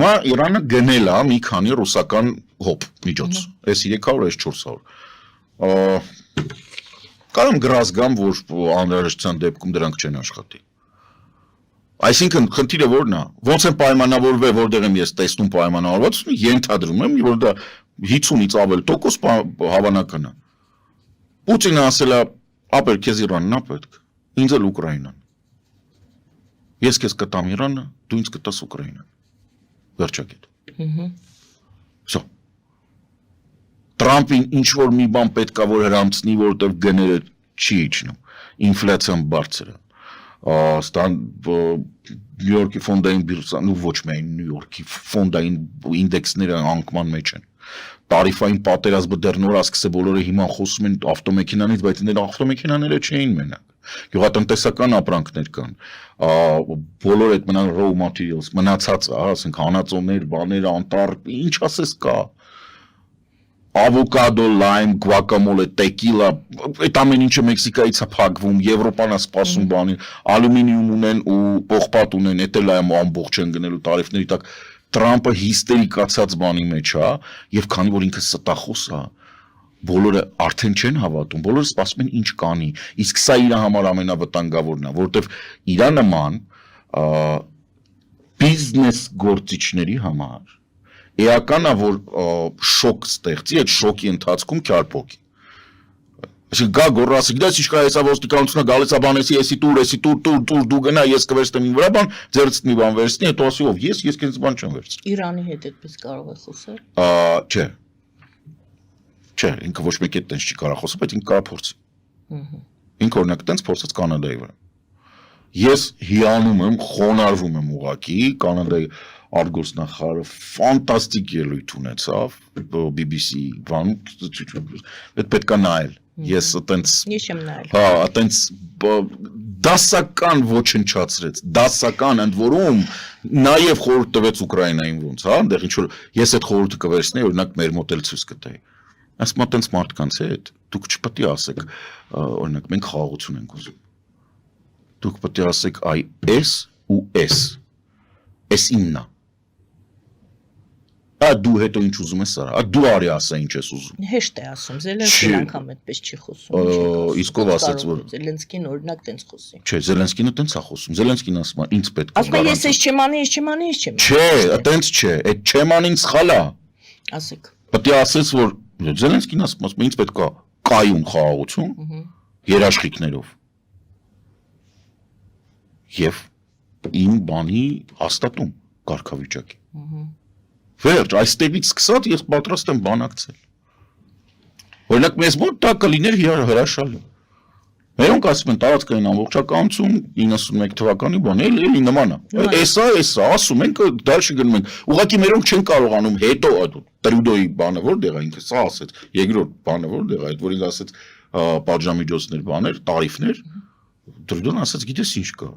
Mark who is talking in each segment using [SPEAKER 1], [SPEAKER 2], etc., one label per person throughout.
[SPEAKER 1] Հիմա Իրանը գնել է մի քանի ռուսական հոп միջոց, այս 300, այս 400։ Կարամ գրազգամ, որ անհրաժեշտության դեպքում դրանք չեն աշխատի։ Այսինքն խնդիրը որն է, ոնց են պայմանավորվել, որտեղ եմ ես տեսնում պայմանավորվածությունը, ենթադրում եմ, որ դա 50-ից ավել տոկոս հավանական է։ Պուտինը ասել է, ապեր քեզ Իրանն է պետք, ինձ էլ Ուկրաինան։ Ես քեզ կտամ Իրանը, դու ինձ կտաս Ուկրաինան։ Վերջակետ։ Всё։ Տրամպին ինչ որ մի բան պետքա որ հրամցնի, որովհետև գները չի իջնում, ինֆլյացիան բարձր է։ Նյու Յորքի ֆոնդային բիրսան, ու ոչ միայն Նյու Յորքի ֆոնդային ինդեքսները անկման մեջ են։ Տարիֆային պատերազմը դեռ նոր է սկսել, բոլորը հիմա խոսում են ավտոմեքենանից, բայց այդ ավտոմեքենաները չէին մենակ։ Գյուղատնտեսական ապրանքներ կան, բոլոր այդ մնան raw materials, մնացածը, ասենք հանածոներ, բաներ, անտառ, ինչ ասես կա։ Ավոկադո, լայմ, գուակամոլե, տեկիլա, այդ ամեն ինչը Մեքսիկայից է փակվում, Եվրոպան է սպասում բանի, ալյումինիում ունեն ու պողպատ ունեն, էդ էլ ամբողջ են գնելու տարիֆների տակ։ Տրամպը հիստերիկացած բանի մեջ է, եւ քանի որ ինքը ստախոս է, բոլորը արդեն չեն հավատում, բոլորը սպասում են ինչ կանի, իսկ սա իր համար ամենավտանգավորն է, որովհետև իր նման բիզնես գործիչների համար էական է, որ շոկ ստեղծի, այդ շոկի ընթացքում քյարփոքի։ Այսինքն գա գոռասի, գիտես ինչ կա, հեսա ոստիկանությունը գալիս է բանեսի, էսի տուր, դու գնա, ես կվերցնեմ իմ վրա բան, ձերցնի մի բան վերցնի, հետո ասի ով ես քեզ բան չեմ վերցնի։
[SPEAKER 2] Իրանի հետ այդպես կարող է խոսել։
[SPEAKER 1] Չէ։ Չէ, ինքը ոչ մեկ այդտենց չի կարող խոսել, բայց ինքը կարող փորձի։ Ինքը օրինակ այդտենց փորձեց Կանադայի վրա։ Ես հիանում եմ, խոնարհվում եմ ուղղակի, Կանադայի արտգործնախարարը ֆանտաստիկ ելույթ ունեցավ BBC բան, այդ պետքա նայել։ Ես այտենց
[SPEAKER 2] Ես եմ նայել։
[SPEAKER 1] Հա, այտենց դասական ոչնչացրեց, դասական ընդ որում նաև խորհուրդ տվեց Ուկրաինային ոնց, հա, այնտեղ ինչ որ ես այդ խորհուրդը կվերցնեի, օրինակ մեր մոտ էլ ցույց կտայի։ Ասում այտենց մարդկանց հետ դուք չպետք է ասեք, օրինակ մենք խաղաղություն ենք ուզում։ Դուք պետք է ասեք այ էս ու էս իննա։ Դու հետո ինչ ուզում ես արա, դու արի ասա ինչ ես ուզում։
[SPEAKER 2] Հեշտ է ասում, Զելենսկին անգամ այդպես չի խոսում։
[SPEAKER 1] Իսկ ով ասաց որ
[SPEAKER 2] Զելենսկին օրինակ տենց խոսի։
[SPEAKER 1] Չէ, Զելենսկին տենց է խոսում։ Զելենսկին ասում է ինձ պետք է։
[SPEAKER 2] Ասում է ես էս չեմ անի։
[SPEAKER 1] Չէ, տենց չէ, այդ չեմ անին սխալ է։
[SPEAKER 2] Ասեք։
[SPEAKER 1] Պետք է ասես որ Զելենսկին ասում է ինձ պետք է կայուն խաղաղություն երաշխիքներով։ Եվ իմ բանի հաստատում կարգավիճակի։ Վերջ, այստեղից սկսած ես պատրաստ եմ բանակցել։ Օրինակ մեզ մոտ դա կլիներ հրաշալի։ Մերոնք ասում են տարածքային ամբողջականություն 91 թվականի բան, էլի նման է։ Էսա, ասում ենք դալշի գնում ենք։ Ուղղակի մերոնք չեն կարողանում հետո Տրյուդոյի բանը որտեղ է ինքը սա ասեց, երկրորդ բանը որտեղ է, այդ որ ինքը ասեց պատժամիջոցներ, բաներ, տարիֆներ։ Տրյուդոն ասեց, գիտես ինչ կա։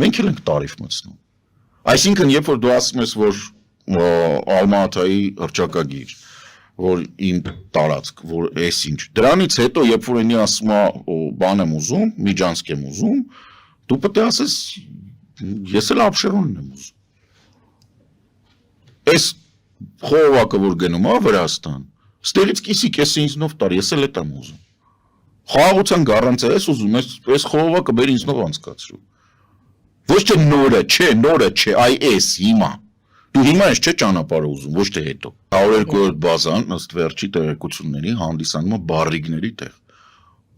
[SPEAKER 1] Մենք էլ ենք տարիֆ մտցնում։ Այսինքն, երբ որ դու ասում ես, որ Ալմատայի հռչակագիր, որ իմ տարածք, որ էս ինչ, դրանից հետո, երբ որ ինի ասում է բան եմ ուզում, Միջանցք եմ ուզում, դու պետք է ասես, ես էլ Աբշերոնն եմ ուզում։ Էս խողովակը, որ գնում է Վրաստան, ստեղից կիսի կեսը ինձնով տար, ես էլ էդ եմ ուզում։ Խաղաղության գառանցիա ես ուզում, այս խողովակը բեր ինձնով անցկացրու։ Ոչ թե նորը չէ, այ էս հիմա։ Դու հիմա ես չէ ճանապարհը ուզում, ոչ թե հետո։ 102-րդ բազան ըստ վերջի տեղեկությունների հանդիսանում է բարրիկների տեղ։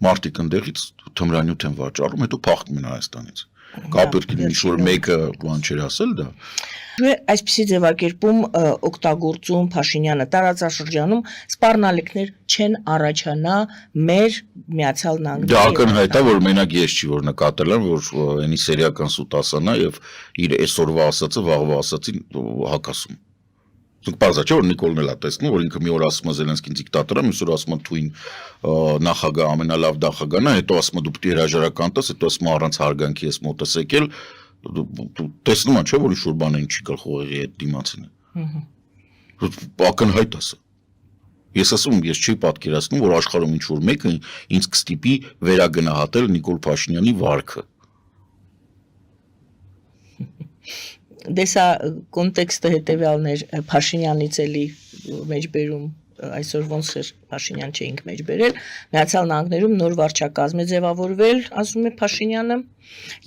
[SPEAKER 1] Մարդիկ ընդեղից թմրանյութ են վաճառում, հետո փախնում են Հայաստանից։ Կապերքին ինչ որ մեկը բան չէր ասել դա։
[SPEAKER 2] Այսպիսի ձևակերպում օգտագործում Փաշինյանը տարածաշրջանում սպառնալիքներ չեն առաջանա մեր Միացյալ Նահանգների։
[SPEAKER 1] Դա ակնհայտ է, որ մենակ ես չի որ նկատել եմ, որ այնի սերիական սուտ ասանա եւ իր այսօրվա ասածը վաղվա ասածին հակասում։ Դուք բարձա չէ որ Նիկոլն էլ է տեսնում, որ ինքը մի օր ասում է Զելենսկին դիկտատոր է, մյուս օր ասում է թույն նախագահ ամենալավ նախագահն է, հետո ասում է դու պետք է հրաժարական տաս, հետո ասում է առանց հարգանքի ես մոտս եկել, տեսնում է չէ որ ինչ-որ բան են չի գալ խողերի հետ դիմացին։ Ակնհայտ է սա։ Ես ասում եմ, ես չի պատկերացնում, որ աշխարհում ինչ-որ մեկը ինձ կստիպի վերագնահատել Նիկոլ Փաշինյանի վարքը։
[SPEAKER 2] դեսա կոնտեքստը հետևյալն էր Փաշինյանից էլի մեջբերում այսօր ոնց էր Փաշինյան չէինք մեջբերել Միացյալ Նահանգներում նոր վարչակազմ է ձևավորվել ասում է Փաշինյանը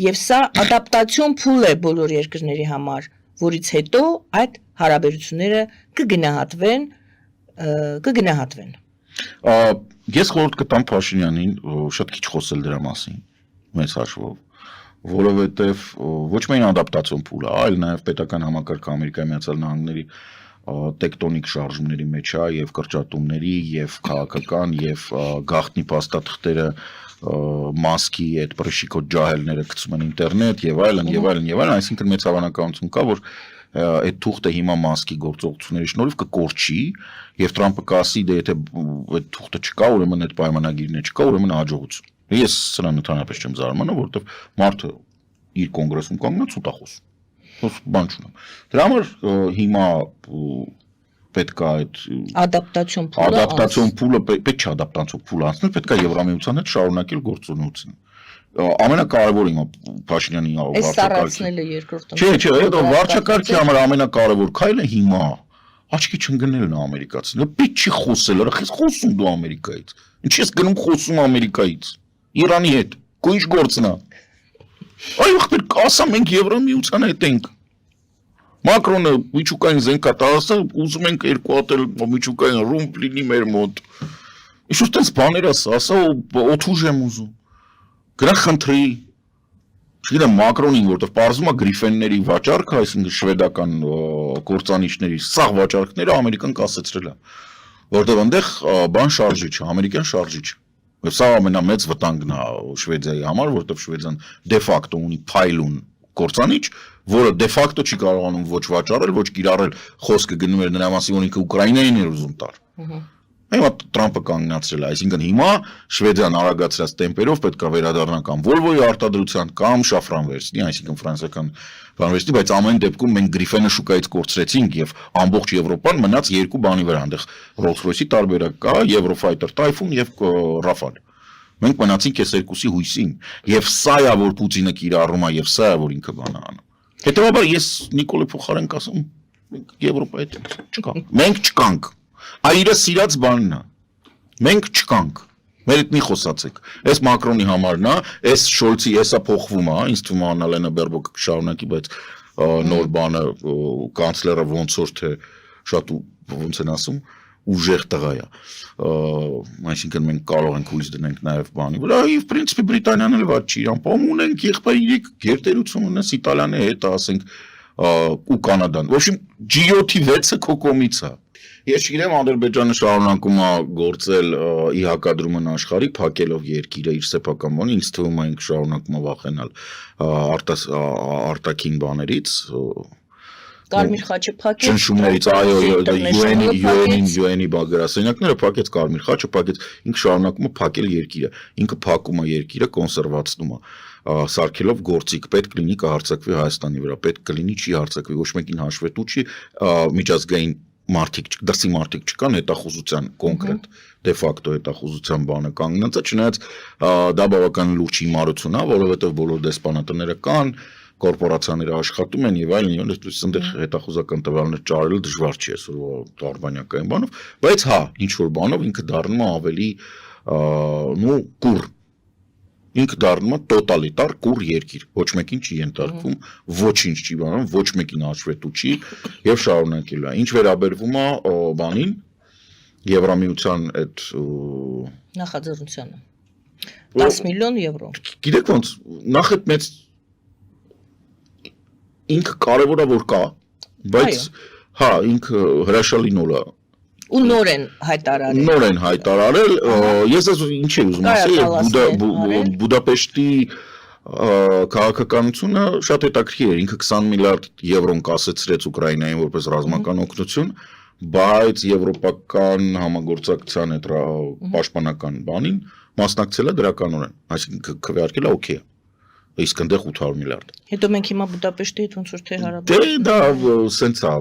[SPEAKER 2] եւ սա ադապտացիոն փուլ է բոլոր երկրների համար որից հետո այդ հարաբերությունները կգնահատվեն
[SPEAKER 1] Ես խորհուրդ կտամ Փաշինյանին շատ քիչ խոսել դրա մասին մեծ հաշվով որովհետեւ ոչ միայն ադապտացիոն փուլ է այլ նաեւ պետական համակարգը Ամերիկայի Միացյալ Նահանգների տեկտոնիկ շարժումների մեջ է եւ կրճատումների եւ քաղաքական եւ գաղտնի փաստաթղթերը մասկի այդ բրշիկոտ ջահելները գցում են ինտերնետ եւ այլն այսինքն մեծ հավանականություն կա որ այդ թուղթը հիմա մասկի գործողությունների շնորհիվ կկորչի եւ Թրամփը կասի դե եթե այդ թուղթը չկա ուրեմն այդ պայմանագիրն չկա ուրեմն հաջողություն ես սրան ընդհանրապես չեմ զարմանում որովհետեւ մարդը իր կոնգրեսում կանգնած ու տա խոսում բան չունեմ դրա համար հիմա պետք է այդ ադապտացիոն փուլը պետք չէ ադապտացիոն փուլ անցնել պետք է Եվրամիության հետ շարունակել գործունեությունը ամենակարևորը հիմա Փաշինյանի
[SPEAKER 2] վարչակարգն է երկրորդ
[SPEAKER 1] Չէ, այդ վարչակարգի համար ամենակարևոր քայլը հիմա աչքի չընկնելն է ամերիկացին։ Պետք չի խոսել, ախես խոսում դու Ամերիկայից։ Ինչի՞ ես գնում խոսում Ամերիկայից։ Իրանի հետ։ Քո ինչ գործն է։ Այո, պետք ասա մենք Եվրամիության հետ ենք։ Մակրոնը միջուկային զենք է տալսը, ուզում ենք երկու հատ միջուկային ռումբ լինի մեր մոտ։ Ինչ-որ տես բաներ ասա, օթուժ եմ ուզում։ Գնա խնդրի Չգիտեմ Մակրոնին, որտեղ պարզվում է գրիֆենների վաճառքը, այսինքն շվեդական կործանիչների սաղ վաճառքները ամերիկան կասեցրել է, որտեղ այնտեղ բան շարժիչ է, ամերիկյան շարժիչ։ Եվ սա ամենամեծ վտանգն է Շվեդիայի համար, որտեղ Շվեդիան դե ֆակտո ունի փայլուն կործանիչ, որը դե ֆակտո չի կարողանում ոչ վաճառել, ոչ կիրառել, խոսքը գնում էր նրա մասին, որ ինքը Ուկրաինային էր ուզում տալ։ Հիմա Թրամփը կանգնացրել է, այսինքն հիմա Շվեդիան արագացրած տեմպերով պետք է վերադառնա կամ Volvo-ի արտադրության կամ շաֆրան վերցնի, այսինքն ֆրանսիական բան վերցնի, բայց ամեն դեպքում մենք Գրիֆենը շուկայից կորցրեցինք եւ ամբողջ Եվրոպան մնաց երկու բանի վրա, այնտեղ Rolls-Royce-ի տարբերակ կա, Eurofighter Typhoon եւ Rafale։ Մենք մնացինք այս երկուսի հույսին եւ սա է որ Պուտինը կիրառում է եւ սա է որ ինքը բանը անում։ Հետեւաբար ես Նիկոլե Փոխարենկ ասում, մենք Եվրոպայի հետ չկանք։ Մենք չկանք։ Այրը սիրած բանն է։ Մենք չկանք։ Մեր հետ մի խոսացեք։ Այս Մակրոնի համարն է, այս Շոլցի էսա փոխվում է, ինձ թվում է Աննալենա Բերբոկը կշարունակի, բայց նոր բանը կանցլերը ոնց որ թե շատ ոնց են ասում, ուժեղ տղա է։ Այսինքն մենք կարող ենք հույս դնենք նաև բանի վրա, եւ պրինցիպի Բրիտանիան էլ ված չի, իրան պոմ ունենք եղբայրիկ, գերտերություն ունես Իտալիանի հետ, ասենք, ու Կանադան։ Ոչ իմ G7-ի 6-ը քո կողմից է։ Ես չգիտեմ Ադրբեջանը շարունակում է գործել ի հակադրումն աշխարհի փակելով երկիրը իր սեփական բանը ինձ թվում է ինքը շարունակում է վախենալ արտաքին բաներից
[SPEAKER 2] Կարմիր խաչը փակեց
[SPEAKER 1] ճնշումներից այո UN-ի բագրասենյակները փակեց Կարմիր խաչը փակեց ինքը շարունակում է փակել երկիրը ինքը փակում է երկիրը կոնսերվացնում է սարքելով գործիք պետք լինի կհարցակվի Հայաստանի վրա պետք կլինի չի հարձակվի ոչ մեկին հաշվետու չի միջազգային մարդիկ դրսի մարդիկ չկան հետախուզության կոնկրետ դե ֆակտո հետախուզության բանը կանգնած է չնայած դա բավական լուրջ հիմարություն է որովհետև բոլոր դեսպանատները կան կորպորացիաները աշխատում են եւ այլն եւ այստեղ հետախուզական տվյալներ ճարելը դժվար չի այսօր արբանյակային բանով բայց հա ինչ որ բանով ինքը դառնում է ավելի կուր ինքը դառնում է տոտալիտար կուր երկիր ոչ մեկին չի ենթարկվում ոչինչ չի բանում ոչ մեկին հաշվետու չի եւ շարունակելու է ինչ վերաբերվում է բանին Եվրամիության այդ
[SPEAKER 2] նախաձեռնությանը 10 միլիոն եվրո
[SPEAKER 1] գիտեք ոնց նախ այդ մեծ ինքը կարևոր է որ կա բայց հա ինքը հրաշալի նոր է
[SPEAKER 2] ու նոր են
[SPEAKER 1] հայտարարել ես ինչ եմ ուզում ասել Բուդապեշտի քաղաքականությունը շատ հետաքրքիր էր ինքը 20 միլիարդ եվրոն կասեցրեց Ուկրաինային որպես ռազմական օգնություն բայց եվրոպական համագործակցության այդ պաշտպանական բանին մասնակցել է դրականորեն այսինքն քվեարկել է օքեյ իսկ այնտեղ 800 միլիարդ
[SPEAKER 2] հետո մենք հիմա Բուդապեշտի հետ ոնց որ թե հարաբերում
[SPEAKER 1] դե դա սենց է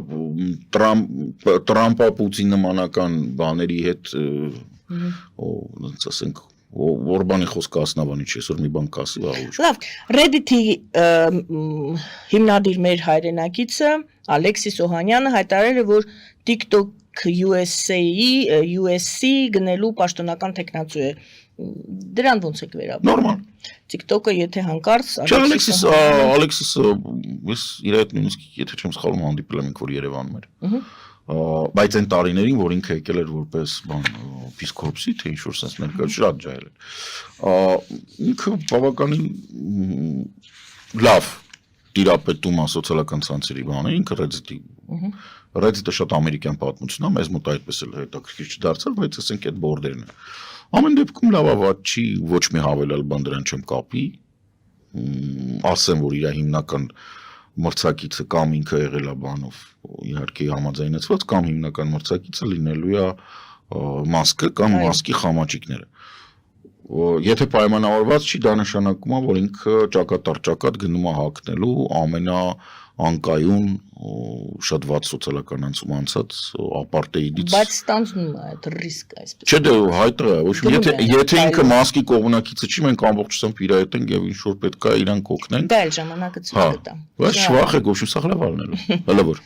[SPEAKER 1] Տրամպա Պուտին նմանական բաների հետ ոնց ասենք Օրբանի խոսքը ասնավանի չի, այսօր մի բան կասի, ահուշ։
[SPEAKER 2] Լավ, Reddit-ի հիմնադիր մեր հայրենակիցը Ալեքսիս Օհանյանը հայտարարել է, որ TikTok USC գնելու պաշտոնական տեխնացու է։ Դրան ոնց եք վերաբերում։
[SPEAKER 1] Նորմալ։
[SPEAKER 2] TikTok-ը եթե հանկարծ
[SPEAKER 1] Չէ, Ալեքսիսը ես իր հետ նույնիսկ եթե չեմ սխալվում հանդիպել եմ ինք որ Երևանում էր։ Բայց այն տարիներին, որ ինքը եկել էր որպես բան Peace Corps-ի, թե ինչ-որ sense ներկայ շատ ջահել էր։ Ինքը բավականին լավ տիրապետում է սոցիալական ցանցերի բանը, ինքը Reddit-ը շատ ամերիկյան պատմություն է, մեզ մոտ այդպես էլ հետաքրքիր չդարձավ, բայց ասենք այդ բորդերն է։ Ամեն դեպքում լավավատ չի, ոչ մի հավելյալ բան դրան չեմ կապի, ասեմ, որ իր հիմնական մրցակիցը կամ ինքը եղել է բանով, իհարկե համաձայնեցված, կամ հիմնական մրցակիցը լինելու է Մասկը կամ Մասկի խամաճիկները։ Եթե պայմանավորված չի, դա նշանակում է, որ ինքը ճակատ գնում է հակնելու ամենաանկայուն շատ վատ սոցիալական անցում անցած ապարտեիդից։
[SPEAKER 2] Բայց ստանձնում է այդ ռիսկը այսպես։
[SPEAKER 1] Չէ, դե հայտը է, ոչ եթե ինքը Մասկի կողմնակիցը չի, մենք ամբողջությամբ իր հետ ենք եւ ինչ որ պետք է իրան կօգնենք։
[SPEAKER 2] Դա էլ ժամանակը ցույց կտա։
[SPEAKER 1] Բայց շվախ է գոշու սաղլավալնելու։ Հələ որ